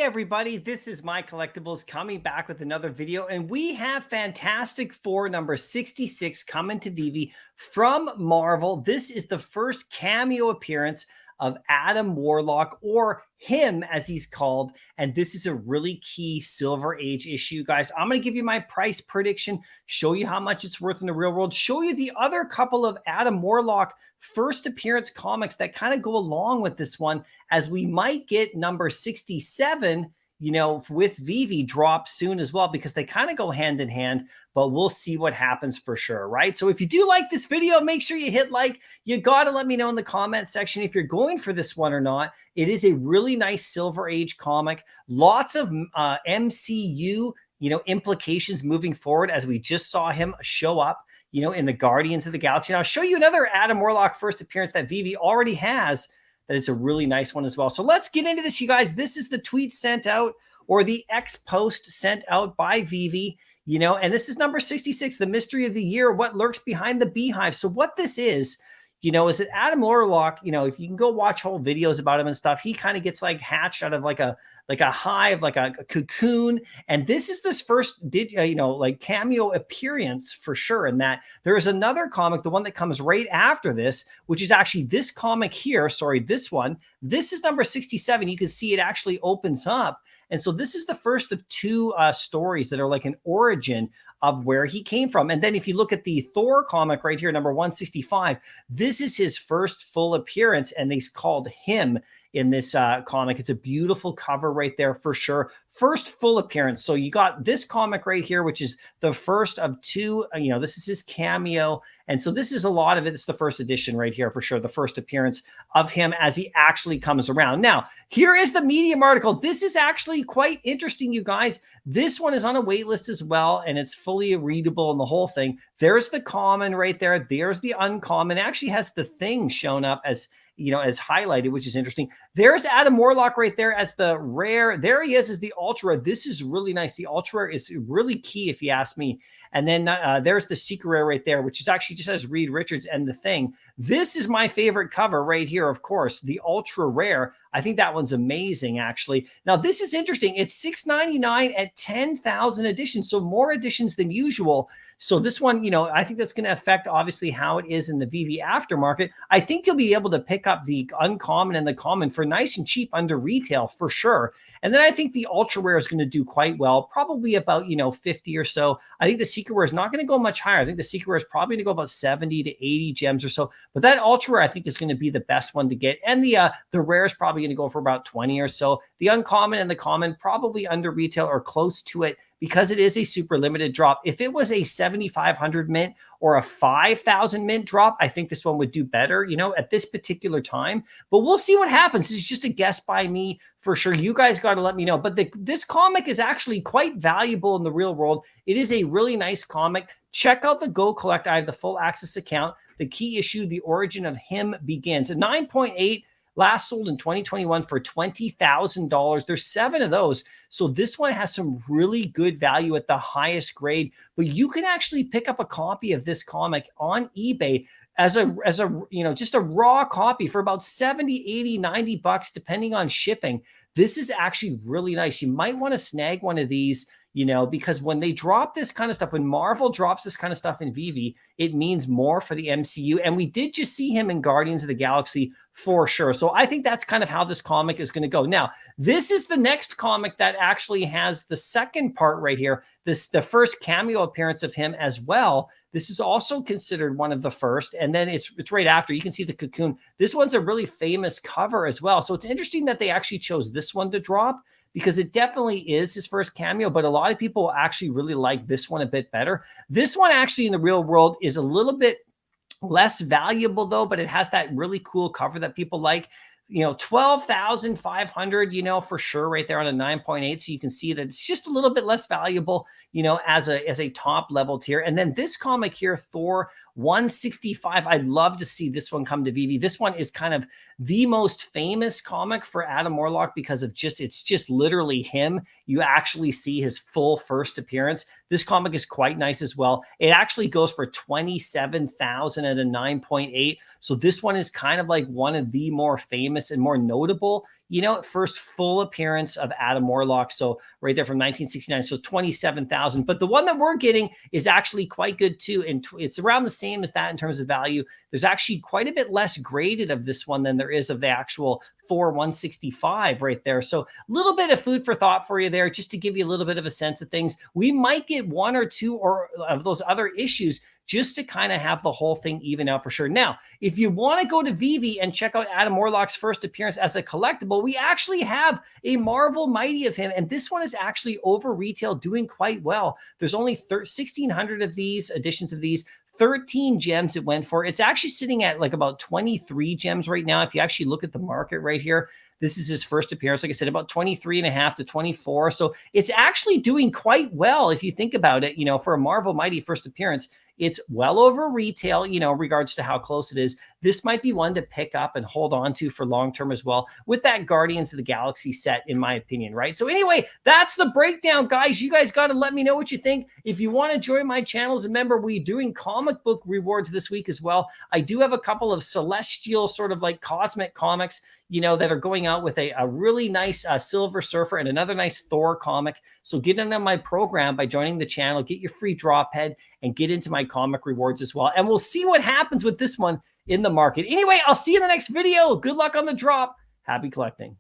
everybody, this is My Collectables coming back with another video, and we have Fantastic Four number 66 coming to Veve from Marvel. This is the first cameo appearance of Adam Warlock, or him as he's called, and this is a really key Silver Age issue, guys. I'm going to give you my price prediction, show you how much it's worth in the real world, show you the other couple of Adam Warlock first appearance comics that kind of go along with this one, as we might get number 67, with Veve drop soon as well, because they kind of go hand in hand, but we'll see what happens for sure, right? So if you do like this video, make sure you hit like. You got to let me know in the comment section if you're going for this one or not. It is a really nice Silver Age comic. Lots of MCU, implications moving forward, as we just saw him show up, in the Guardians of the Galaxy. And I'll show you another Adam Warlock first appearance that Veve already has. That is a really nice one as well. So let's get into this, you guys. This is the tweet sent out, or the X post sent out by Veve, and this is number 66, the mystery of the year, what lurks behind the beehive. So what this is that Adam Warlock, if you can go watch whole videos about him and stuff, he kind of gets like hatched out of like a hive, like a cocoon. And this is this first, cameo appearance for sure. And that there is another comic, the one that comes right after this, which is actually this comic here. Sorry, this one. This is number 67. You can see it actually opens up. And so this is the first of two stories that are like an origin of where he came from. And then if you look at the Thor comic right here, number 165, this is his first full appearance, and they called him in this comic. It's a beautiful cover right there for sure. First full appearance. So you got this comic right here, which is the first of two, this is his cameo. And so this is a lot of it. It's the first edition right here for sure. The first appearance of him as he actually comes around. Now, here is the Medium article. This is actually quite interesting, you guys. This one is on a wait list as well, and it's fully readable and the whole thing. There's the common right there. There's the uncommon. It actually has the thing shown up as as highlighted, which is interesting. There's Adam Warlock right there as the rare. There he is as the ultra. This is really nice. The ultra is really key, if you ask me. And then there's the secret rare right there, which is actually just has Reed Richards and the thing. This is my favorite cover right here, of course, the ultra rare. I think that one's amazing, actually. Now, this is interesting. It's $6.99 at 10,000 editions, so more editions than usual. So this one, I think that's going to affect, obviously, how it is in the Veve aftermarket. I think you'll be able to pick up the uncommon and the common for nice and cheap under retail for sure. And then I think the ultra rare is going to do quite well, probably about, 50 or so. I think the secret rare is not going to go much higher. I think the secret rare is probably going to go about 70 to 80 gems or so. But that ultra rare, I think, is going to be the best one to get. And the rare is probably going to go for about 20 or so. The uncommon and the common probably under retail or close to it, because it is a super limited drop. If it was a 7,500 mint or a 5,000 mint drop, I think this one would do better, at this particular time. But we'll see what happens. This is just a guess by me for sure. You guys got to let me know. But this comic is actually quite valuable in the real world. It is a really nice comic. Check out the Go Collect. I have the full access account. The key issue, The Origin of Him, begins. A 9.8. Last sold in 2021 for $20,000. There's 7 of those. So this one has some really good value at the highest grade. But you can actually pick up a copy of this comic on eBay as a just a raw copy for about 70, 80, 90 bucks, depending on shipping. This is actually really nice. You might want to snag one of these, because when they drop this kind of stuff, when Marvel drops this kind of stuff in Veve, it means more for the MCU. And we did just see him in Guardians of the Galaxy for sure. So I think that's kind of how this comic is going to go. Now, this is the next comic that actually has the second part right here. The first cameo appearance of him as well. This is also considered one of the first. And then it's right after. You can see the cocoon. This one's a really famous cover as well. So it's interesting that they actually chose this one to drop, because it definitely is his first cameo, but a lot of people actually really like this one a bit better. This one actually in the real world is a little bit less valuable though, but it has that really cool cover that people like. 12,500, for sure, right there on a 9.8. So you can see that it's just a little bit less valuable, as a top level tier. And then this comic here, Thor 165. I'd love to see this one come to Veve. This one is kind of the most famous comic for Adam Warlock because of it's just literally him. You actually see his full first appearance. This comic is quite nice as well. It actually goes for 27,000 at a 9.8. So this one is kind of like one of the more famous and more notable, you know, first full appearance of Adam Warlock. So right there from 1969, so 27,000. But the one that we're getting is actually quite good too. And it's around the same as that in terms of value. There's actually quite a bit less graded of this one than there is of the actual 165 right there. So a little bit of food for thought for you there, just to give you a little bit of a sense of things. We might get one or two or of those other issues just to kind of have the whole thing even out for sure. Now, if you want to go to Veve and check out Adam Warlock's first appearance as a collectible, we actually have a Marvel Mighty of him, and this one is actually over retail doing quite well. There's only 1,600 of these editions of these. 13 gems it went for. It's actually sitting at like about 23 gems right now. If you actually look at the market right here, this is his first appearance. Like I said, about 23.5 to 24. So it's actually doing quite well. If you think about it, you know, for a Marvel Mighty first appearance, it's well over retail, you know, regards to how close it is. This might be one to pick up and hold on to for long term as well with that Guardians of the Galaxy set, in my opinion, right? So anyway, that's the breakdown, guys. You guys got to let me know what you think. If you want to join my channel as a member, we're doing comic book rewards this week as well. I do have a couple of celestial sort of like cosmic comics, you know, that are going out with a really nice Silver Surfer and another nice Thor comic. So get into my program by joining the channel, get your free drop head, and get into my comic rewards as well. And we'll see what happens with this one in the market. Anyway, I'll see you in the next video. Good luck on the drop. Happy collecting.